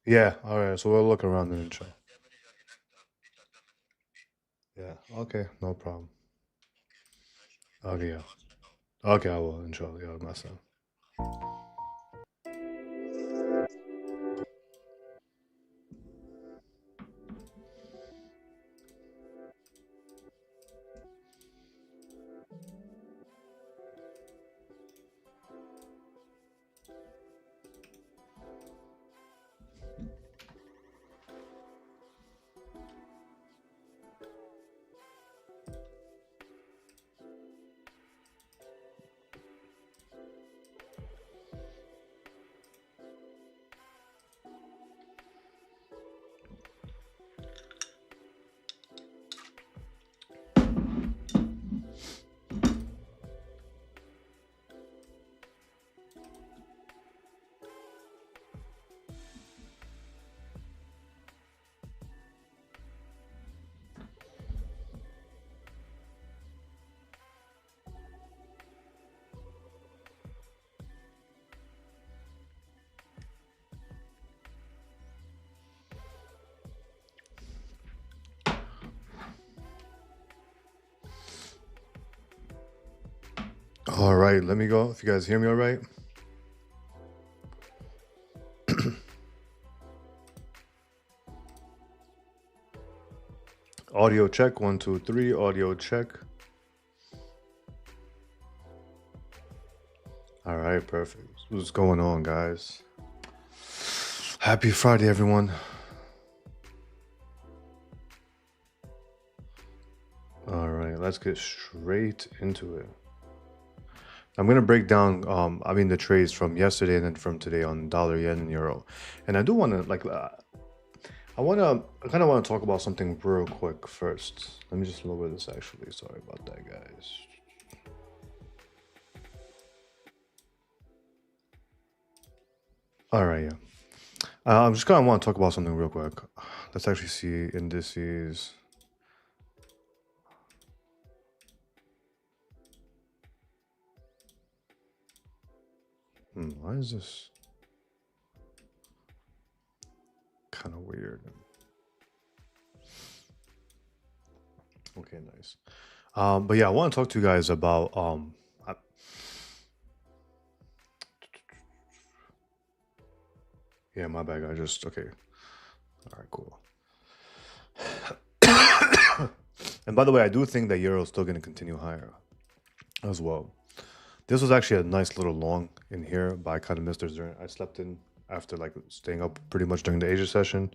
Yeah, all right. So we'll look around and inshallah. Yeah, okay, no problem. Okay, yeah. Okay, I will, inshallah. Yeah, myself. All right, let me go. If you guys hear me all right. Audio check, 1, 2, 3. Audio check. All right, perfect. What's going on, guys? Happy Friday, everyone. All right, let's get straight into it. I'm gonna break down, the trades from yesterday and then from today on dollar, yen, and euro. And I do want to I kind of want to talk about something real quick first. Let me just lower this actually. Sorry about that, guys. All right, yeah. I'm just gonna want to talk about something real quick. Let's actually see indices. Why is this kind of weird? Okay, nice. But yeah, I want to talk to you guys about yeah, my bad. I just okay. All right, cool. And by the way, I do think that euro is still going to continue higher as well. This was actually a nice little long in here, but I kind of missed it during. I slept in after like staying up pretty much during the Asia session.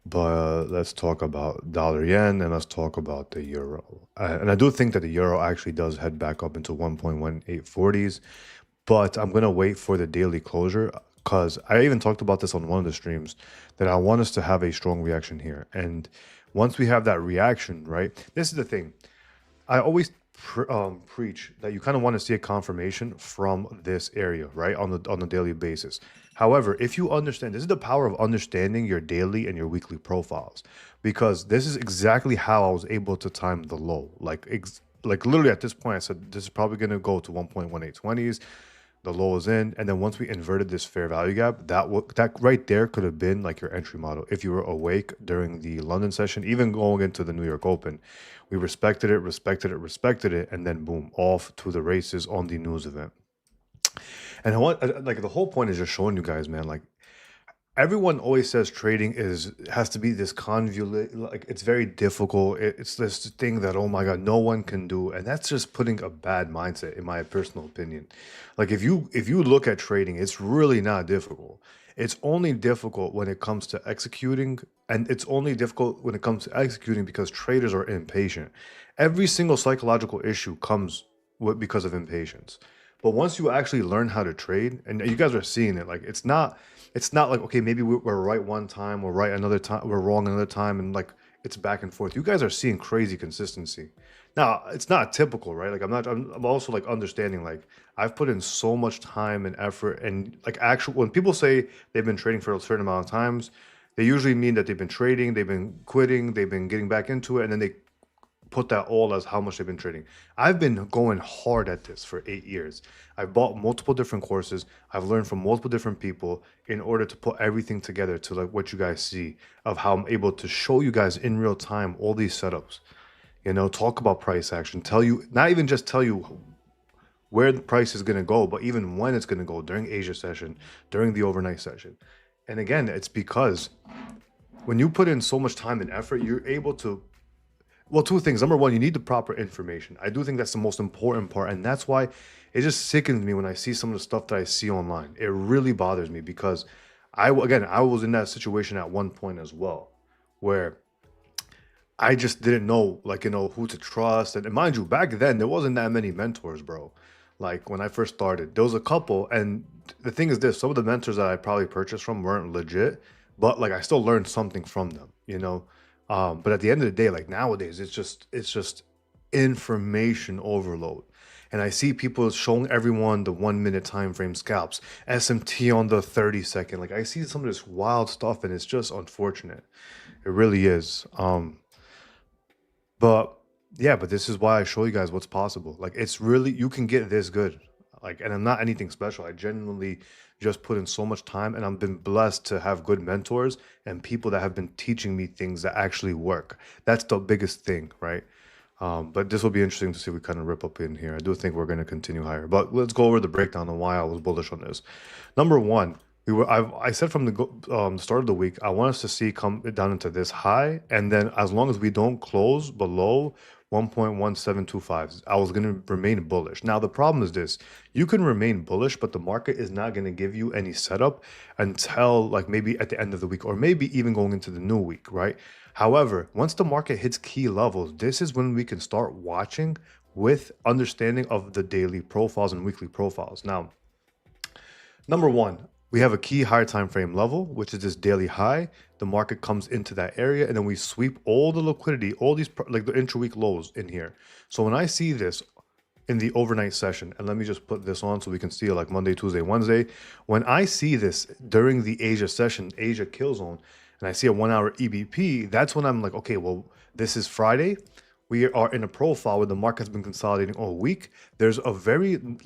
But let's talk about dollar yen and let's talk about the euro. And I do think that the euro actually does head back up into 1.1840s, but I'm going to wait for the daily closure because I even talked about this on one of the streams that I want us to have a strong reaction here. And once we have that reaction, right? This is the thing. I always preach that you kind of want to see a confirmation from this area, right, on the daily basis. However, if you understand, this is the power of understanding your daily and your weekly profiles, because this is exactly how I was able to time the low. Like literally at this point, I said this is probably going to go to 1.1820s. The low is in, and then once we inverted this fair value gap, that right there could have been like your entry model if you were awake during the London session, even going into the New York Open. We respected it, respected it, respected it, and then boom, off to the races on the news event. And I want like the whole point is just showing you guys, man, like everyone always says trading is has to be this convolute, like it's very difficult. It's this thing that, oh my god, no one can do, and that's just putting a bad mindset in my personal opinion. Like if you look at trading, it's really not difficult. It's only difficult when it comes to executing, and it's only difficult when it comes to executing because traders are impatient. Every single psychological issue comes because of impatience. But once you actually learn how to trade, and you guys are seeing it, like it's not like, okay, maybe we're right one time, we're right another time, we're wrong another time, and like it's back and forth. You guys are seeing crazy consistency. Now, it's not typical, right? Like I'm also like understanding, like I've put in so much time and effort, and like actual when people say they've been trading for a certain amount of times, they usually mean that they've been trading, they've been quitting, they've been getting back into it, and then they put that all as how much they've been trading. I've been going hard at this for 8 years. I've bought multiple different courses. I've learned from multiple different people in order to put everything together to like what you guys see of how I'm able to show you guys in real time all these setups. Talk about price action, tell you, not even just tell you where the price is going to go, but even when it's going to go during Asia session, during the overnight session. And again, it's because when you put in so much time and effort, you're able to, well, two things. Number one, you need the proper information. I do think that's the most important part. And that's why it just sickens me when I see some of the stuff that I see online. It really bothers me because I was in that situation at one point as well, where I just didn't know, like, who to trust. And mind you, back then, there wasn't that many mentors, bro. Like, when I first started, there was a couple. And the thing is this, some of the mentors that I probably purchased from weren't legit, but, like, I still learned something from them. But at the end of the day, like, nowadays, it's just information overload. And I see people showing everyone the 1 minute time frame scalps, SMT on the 30 second. Like, I see some of this wild stuff, and it's just unfortunate. It really is. But yeah, but this is why I show you guys what's possible. Like, it's really, you can get this good. Like, and I'm not anything special. I genuinely just put in so much time, and I've been blessed to have good mentors and people that have been teaching me things that actually work. That's the biggest thing, right? But this will be interesting to see if we kind of rip up in here. I do think we're going to continue higher, but let's go over the breakdown on why I was bullish on this. Number one, I said from the start of the week, I want us to see come down into this high, and then as long as we don't close below 1.1725, I was going to remain bullish. Now the problem is this: you can remain bullish, but the market is not going to give you any setup until like maybe at the end of the week, or maybe even going into the new week, right? However, once the market hits key levels, this is when we can start watching with understanding of the daily profiles and weekly profiles. Now, number one, we have a key higher time frame level, which is this daily high. The market comes into that area, and then we sweep all the liquidity, all these like the intra-week lows in here. So when I see this in the overnight session, and let me just put this on so we can see it like Monday, Tuesday, Wednesday. When I see this during the Asia session, Asia kill zone, and I see a 1 hour EBP, that's when I'm like, okay, well, this is Friday. We are in a profile where the market's been consolidating all week. There's a very good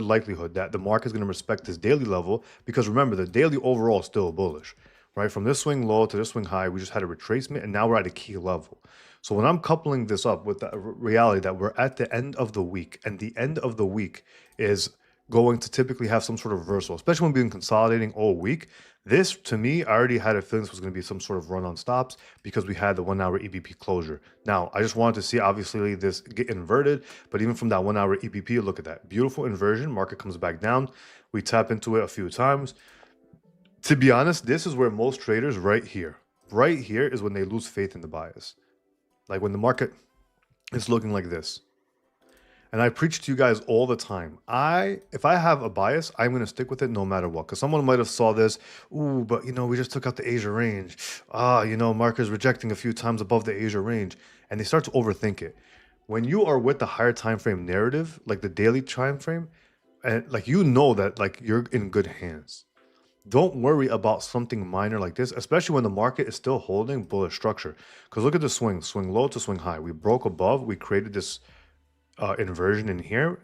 likelihood that the market is going to respect this daily level, because remember, the daily overall is still bullish, right? From this swing low to this swing high, we just had a retracement, and now we're at a key level. So when I'm coupling this up with the reality that we're at the end of the week, and the end of the week is going to typically have some sort of reversal, especially when we've been consolidating all week. This, to me, I already had a feeling this was going to be some sort of run on stops because we had the 1 hour EBP closure. Now, I just wanted to see, obviously, this get inverted, but even from that 1 hour EBP, look at that. Beautiful inversion. Market comes back down. We tap into it a few times. To be honest, this is where most traders right here is when they lose faith in the bias. Like when the market is looking like this. And I preach to you guys all the time. If I have a bias, I'm going to stick with it no matter what. Because someone might have saw this, ooh, but we just took out the Asia range. Market's rejecting a few times above the Asia range. And they start to overthink it. When you are with the higher time frame narrative, like the daily time frame, and like that like you're in good hands. Don't worry about something minor like this, especially when the market is still holding bullish structure. Because look at the swing low to swing high. We broke above, we created this inversion in here,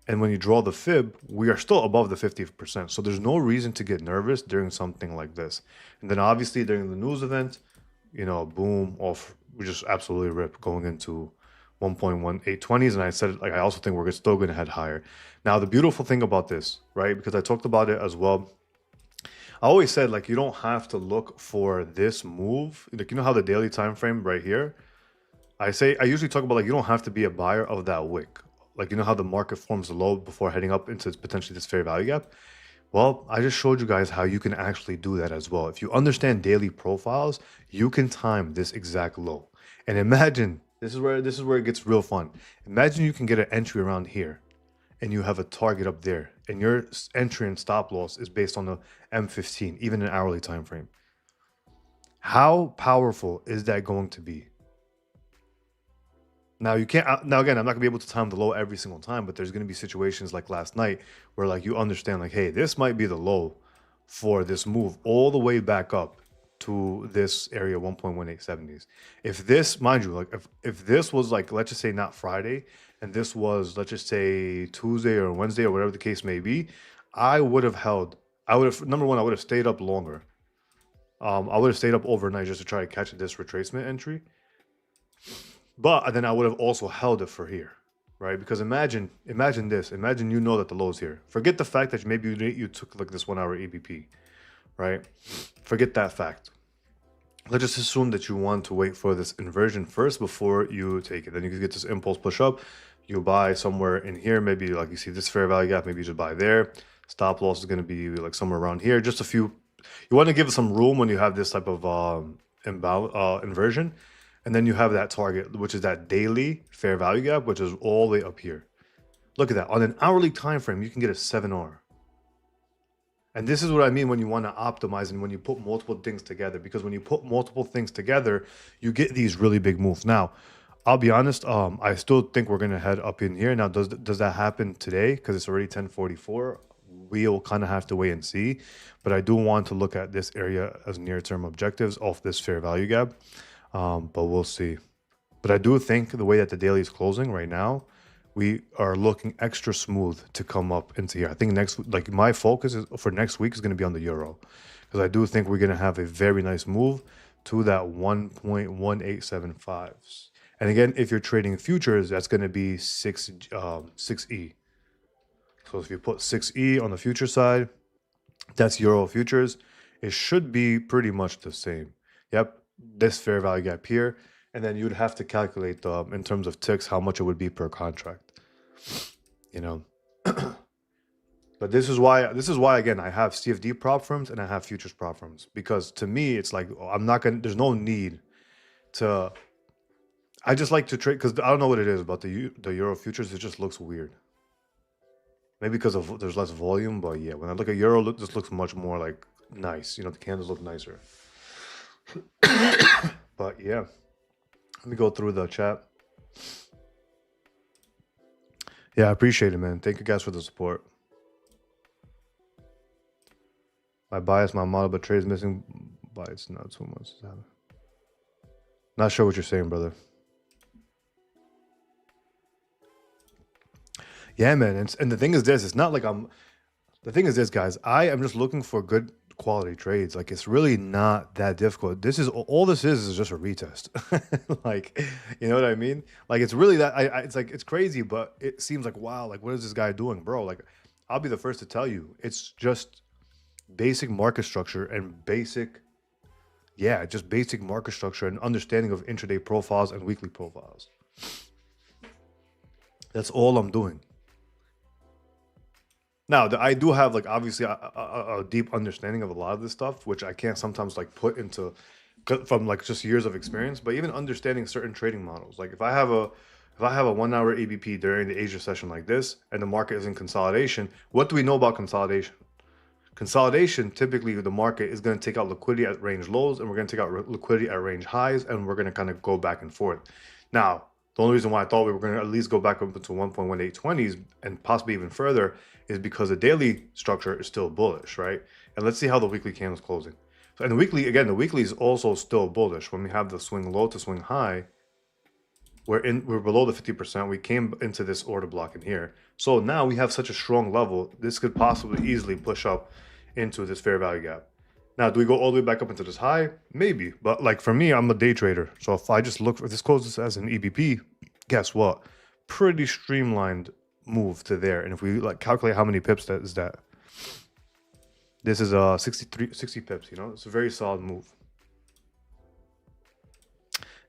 and when you draw the fib, we are still above the 50%. So there's no reason to get nervous during something like this. And then obviously during the news event, boom, off, we just absolutely rip going into 1.1820s. And I said, like, I also think we're still going to head higher. Now the beautiful thing about this, right, because I talked about it as well, I always said, like, you don't have to look for this move. Like, how the daily time frame right here, I usually talk about, like, you don't have to be a buyer of that wick. Like, how the market forms a low before heading up into potentially this fair value gap. Well, I just showed you guys how you can actually do that as well. If you understand daily profiles, you can time this exact low. And imagine, this is where it gets real fun. Imagine you can get an entry around here, and you have a target up there, and your entry and stop loss is based on the M15, even an hourly time frame. How powerful is that going to be? Now you can't. Now again, I'm not gonna be able to time the low every single time, but there's gonna be situations like last night where, like, you understand, like, hey, this might be the low for this move all the way back up to this area 1.1870s. If this, mind you, like if this was like, let's just say not Friday, and this was, let's just say Tuesday or Wednesday or whatever the case may be, I would have held, I would have, number one, I would have stayed up longer. I would have stayed up overnight just to try to catch this retracement entry. But then I would have also held it for here, right? Because imagine this. Imagine you know that the low's here. Forget the fact that maybe you took like this 1 hour EBP, right? Forget that fact. Let's just assume that you want to wait for this inversion first before you take it. Then you can get this impulse push up. You buy somewhere in here, maybe like you see this fair value gap, maybe you just buy there. Stop loss is going to be like somewhere around here. Just a few. You want to give it some room when you have this type of inversion. And then you have that target, which is that daily fair value gap, which is all the way up here. Look at that. On an hourly time frame, you can get a 7R. And this is what I mean when you want to optimize and when you put multiple things together. Because when you put multiple things together, you get these really big moves. Now, I'll be honest, I still think we're going to head up in here. Now, does that happen today? Because it's already 10:44. We'll kind of have to wait and see. But I do want to look at this area as near-term objectives off this fair value gap. But we'll see. But I do think the way that the daily is closing right now, we are looking extra smooth to come up into here. I think like my focus is for next week is going to be on the euro, because I do think we're going to have a very nice move to that 1.1875s. And again, if you're trading futures, that's going to be 6E. So if you put 6E on the future side, that's euro futures. It should be pretty much the same. Yep. This fair value gap here, and then you'd have to calculate in terms of ticks how much it would be per contract, you know. But this is why again I have CFD prop firms and I have futures prop firms, because to me it's like there's no need to. I just like to trade because I don't know what it is about the euro futures. It just looks weird. Maybe because of there's less volume, but yeah, when I look at euro, this looks much more like nice. You know, the candles look nicer. But yeah, let me go through the chat. Yeah, I appreciate it, man. Thank you guys for the support. My bias, my model, but trade is missing. But it's not too much. Not sure what you're saying, brother. Yeah, man. And the thing is this, it's not like the thing is this, guys, I am just looking for good quality trades. Like, it's really not that difficult. This is all this is just a retest. Like, you know what I mean? Like, it's really that it's like, it's crazy, but it seems like, wow, like, what is this guy doing, bro? Like, I'll be the first to tell you, it's just basic market structure and just basic market structure and understanding of intraday profiles and weekly profiles. That's all I'm doing. Now, I do have, like, obviously a deep understanding of a lot of this stuff, which I can't sometimes, like, put into from, like, just years of experience, but even understanding certain trading models. Like, if I have a 1 hour ABP during the Asia session like this, and the market is in consolidation, what do we know about consolidation? Consolidation, typically the market is going to take out liquidity at range lows, and we're going to take out liquidity at range highs, and we're going to kind of go back and forth. Now, the only reason why I thought we were going to at least go back up into 1.1820s and possibly even further is because the daily structure is still bullish, right? And let's see how the weekly candle is closing. So, and the weekly, again, the weekly is also still bullish. When we have the swing low to swing high, we're below the 50%. We came into this order block in here. So now we have such a strong level, this could possibly easily push up into this fair value gap. Now, do we go all the way back up into this high? Maybe. But like for me, I'm a day trader. So if I just look for this closes as an EBP, guess what? Pretty streamlined move to there. And if we like calculate how many pips that is, this is 60 pips, you know? It's a very solid move.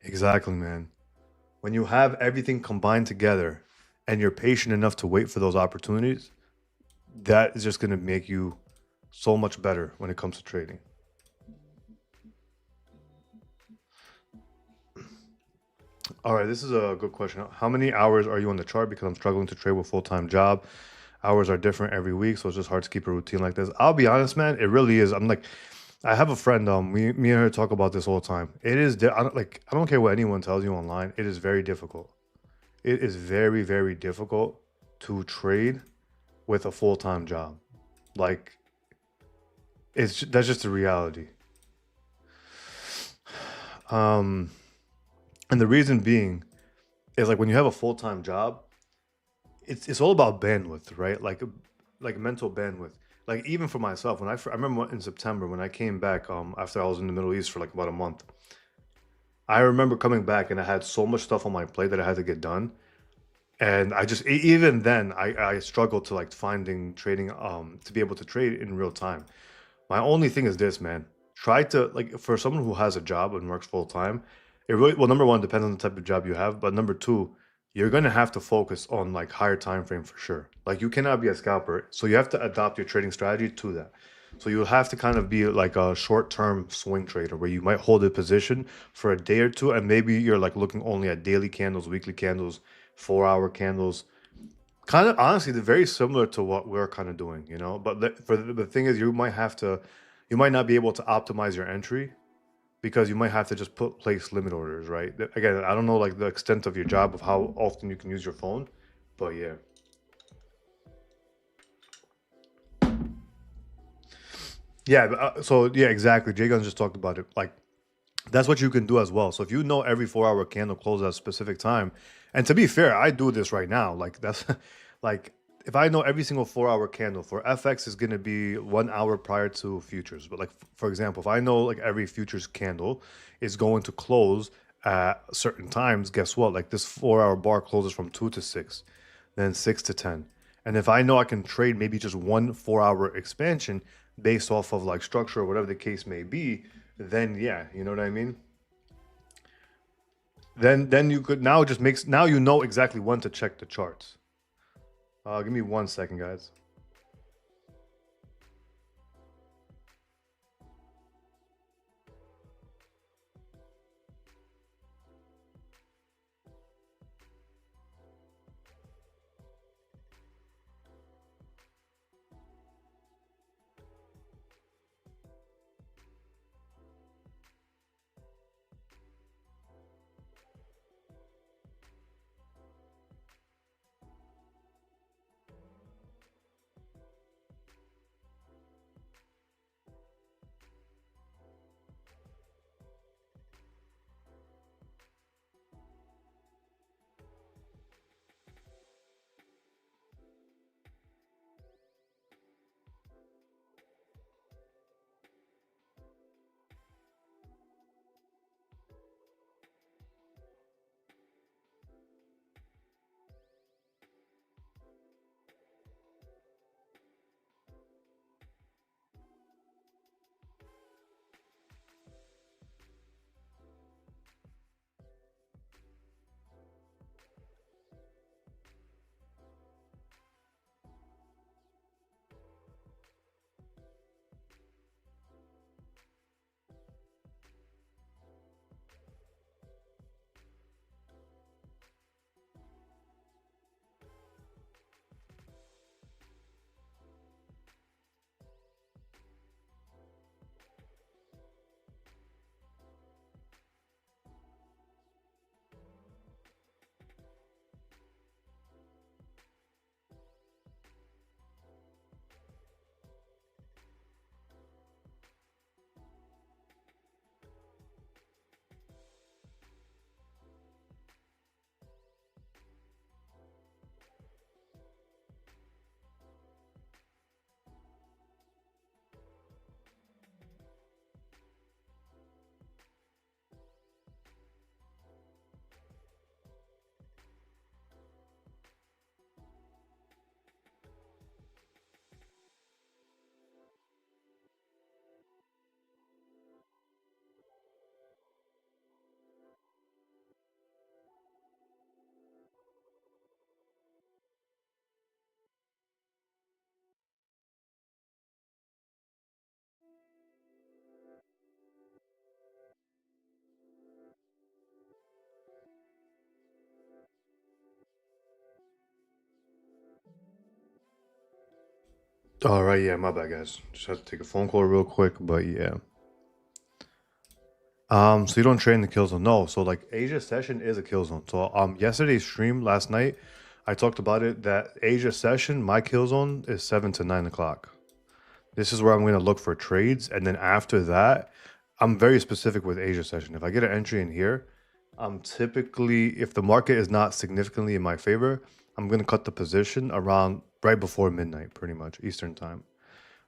Exactly, man. When you have everything combined together and you're patient enough to wait for those opportunities, that is just going to make you so much better when it comes to trading. All right, this is a good question. How many hours are you on the chart? Because I'm struggling to trade with full-time job. Hours are different every week, so it's just hard to keep a routine like this. I'll be honest, man, it really is. I'm like, I have a friend, me and her talk about this all the time. It is, I don't care what anyone tells you online. It is very difficult. It is very, very difficult to trade with a full-time job. Like, that's just the reality. Um, and the reason being is like when you have a full time job, it's all about bandwidth, right? Like mental bandwidth. Like even for myself, I remember in September when I came back after I was in the Middle East for like about a month. I remember coming back and I had so much stuff on my plate that I had to get done. And I just even then I struggled to like finding trading to be able to trade in real time. My only thing is this, man. Try to like for someone who has a job and works full time, it really well number one depends on the type of job you have, but number two, you're gonna have to focus on like higher time frame for sure. Like you cannot be a scalper, so you have to adopt your trading strategy to that. So you'll have to kind of be like a short-term swing trader where you might hold a position for a day or two, and maybe you're like looking only at daily candles, weekly candles, 4 hour candles. Kind of honestly, they're very similar to what we're kind of doing, you know. But the thing is, you might not be able to optimize your entry because you might have to just place limit orders, right? Again, I don't know like the extent of your job of how often you can use your phone, but yeah. Yeah, so yeah, exactly. Jay Guns just talked about it. Like that's what you can do as well. So if you know every 4 hour candle closes at a specific time, and to be fair, I do this right now. Like that's like if I know every single 4 hour candle for FX is gonna be 1 hour prior to futures. But like for example, if I know like every futures candle is going to close at certain times, guess what? Like this 4 hour bar closes from 2 to 6, then 6 to 10. And if I know I can trade maybe just one 4 hour expansion based off of like structure or whatever the case may be, then yeah, you know what I mean? Then you could now just makes now you know exactly when to check the charts. Give me 1 second, guys. All right, yeah, my bad, guys. Just had to take a phone call real quick, but yeah. So you don't trade in the kill zone? No. So like Asia session is a kill zone. So yesterday's stream last night, I talked about it that Asia session, my kill zone is 7 to 9 o'clock. This is where I'm going to look for trades, and then after that, I'm very specific with Asia session. If I get an entry in here, I'm typically, if the market is not significantly in my favor, I'm going to cut the position around right before midnight, pretty much Eastern time.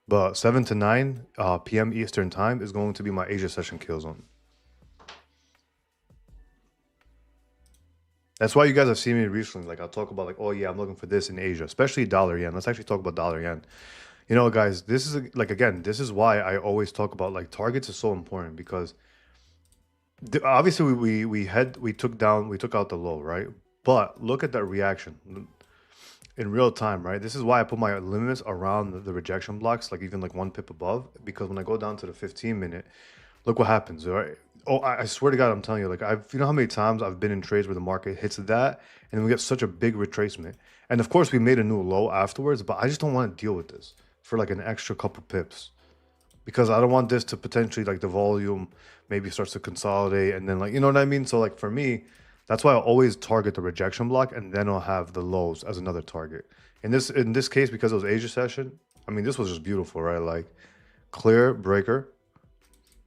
But 7 to 9 p.m. Eastern time is going to be my Asia session kill zone. That's why you guys have seen me recently. Like I'll talk about like, oh yeah, I'm looking for this in Asia, especially dollar yen. Let's actually talk about dollar yen. You know, guys, this is like again, this is why I always talk about like targets is so important because obviously we took out the low, right? But look at that reaction in real time, right? This is why I put my limits around the rejection blocks, like even like 1 pip above, because when I go down to the 15-minute, look what happens, right? Oh, I swear to God, I'm telling you, like you know how many times I've been in trades where the market hits that, and we get such a big retracement, and of course we made a new low afterwards, but I just don't want to deal with this for like an extra couple pips because I don't want this to potentially like the volume maybe starts to consolidate and then like you know what I mean. So like for me, that's why I always target the rejection block and then I'll have the lows as another target. In this case, because it was Asia session, I mean this was just beautiful, right? Like clear breaker,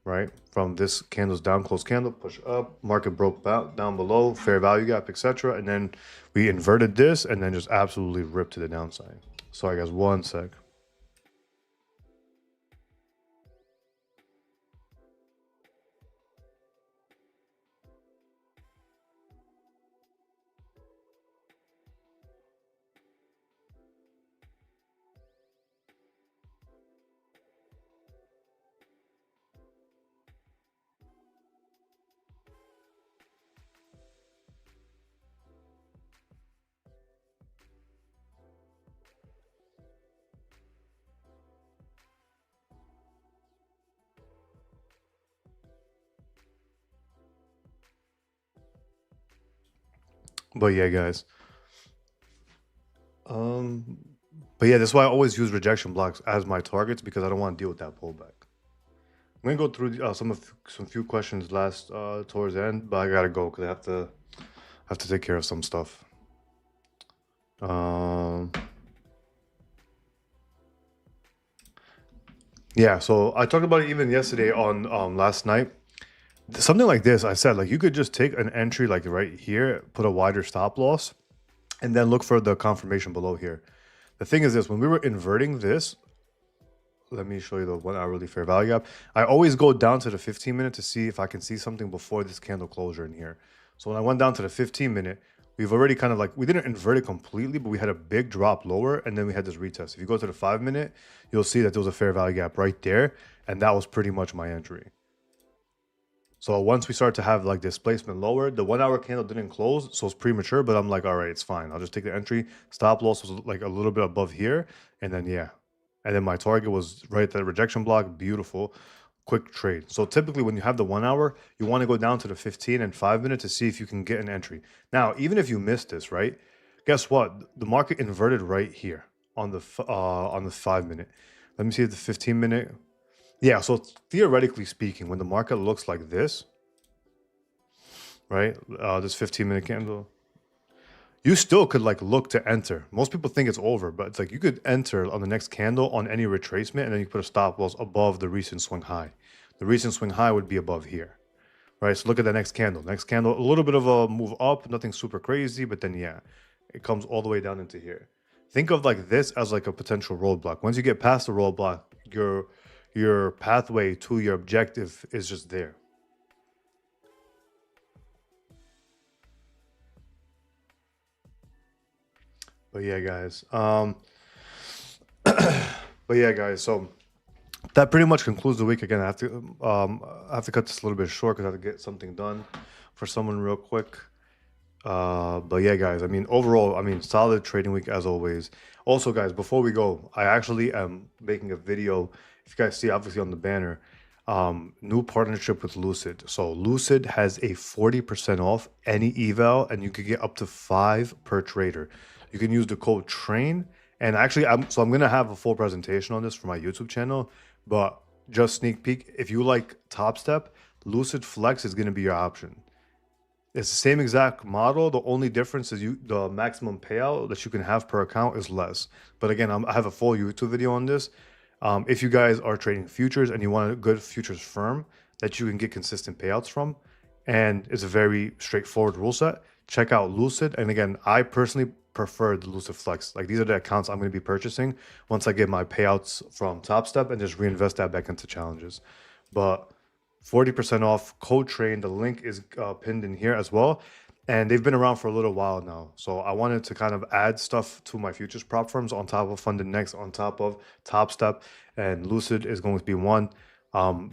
right? From this candle's down, close candle, push up, market broke down below, fair value gap, etc. And then we inverted this and then just absolutely ripped to the downside. Sorry guys, one sec. But yeah, guys. Um, but yeah, that's why I always use rejection blocks as my targets because I don't want to deal with that pullback. I'm gonna go through some few questions last towards the end, but I gotta go because I have to take care of some stuff. Um, yeah, so I talked about it even yesterday on last night. Something like this, I said like you could just take an entry like right here, put a wider stop loss, and then look for the confirmation below here. The thing is this, when we were inverting this, let me show you the 1 hourly fair value gap. I always go down to the 15-minute to see if I can see something before this candle closure in here. So when I went down to the 15-minute, we've already kind of like, we didn't invert it completely, but we had a big drop lower and then we had this retest. If you go to the 5-minute, you'll see that there was a fair value gap right there. And that was pretty much my entry. So once we start to have like displacement lower, the 1 hour candle didn't close, so it's premature, but I'm like, all right, it's fine. I'll just take the entry. Stop loss was like a little bit above here. And then, yeah. And then my target was right at that rejection block. Beautiful. Quick trade. So typically when you have the 1 hour, you want to go down to the 15 and 5-minute to see if you can get an entry. Now, even if you miss this, right? Guess what? The market inverted right here on the 5-minute. Let me see if the 15-minute. Yeah, so theoretically speaking, when the market looks like this, right? This 15-minute candle, you still could like look to enter. Most people think it's over, but it's like you could enter on the next candle on any retracement and then you put a stop loss above the recent swing high. The recent swing high would be above here, right? So look at the next candle. Next candle, a little bit of a move up, nothing super crazy, but then yeah, it comes all the way down into here. Think of like this as like a potential roadblock. Once you get past the roadblock, your pathway to your objective is just there. But yeah, guys. But yeah, guys. So that pretty much concludes the week. Again, I have to cut this a little bit short because I have to get something done for someone real quick. But yeah, guys. I mean, overall, I mean, solid trading week as always. Also, guys, before we go, I actually am making a video. If you guys see, obviously on the banner, new partnership with Lucid. So Lucid has a 40% off any eval, and you could get up to 5 per trader. You can use the code TRAIN. And actually, I'm gonna have a full presentation on this for my YouTube channel. But just sneak peek, if you like Top Step, Lucid Flex is gonna be your option. It's the same exact model. The only difference is the maximum payout that you can have per account is less. But again, I have a full YouTube video on this. If you guys are trading futures and you want a good futures firm, that you can get consistent payouts from, and it's a very straightforward rule set. Check out Lucid. And again, I personally prefer the Lucid Flex. Like these are the accounts I'm going to be purchasing once I get my payouts from Top Step and just reinvest that back into challenges. But 40% off code train. The link is pinned in here as well. And they've been around for a little while now. So I wanted to kind of add stuff to my futures prop firms on top of Funded Next, on top of Top Step, and Lucid is going to be one.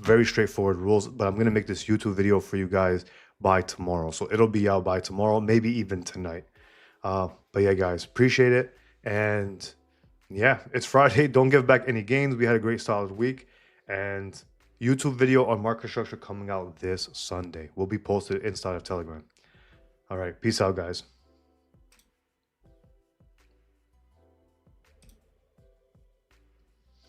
Very straightforward rules, but I'm going to make this YouTube video for you guys by tomorrow. So it'll be out by tomorrow, maybe even tonight. But yeah, guys, appreciate it. And yeah, it's Friday. Don't give back any gains. We had a great solid week. And YouTube video on market structure coming out this Sunday. Will be posted inside of Telegram. All right. Peace out, guys.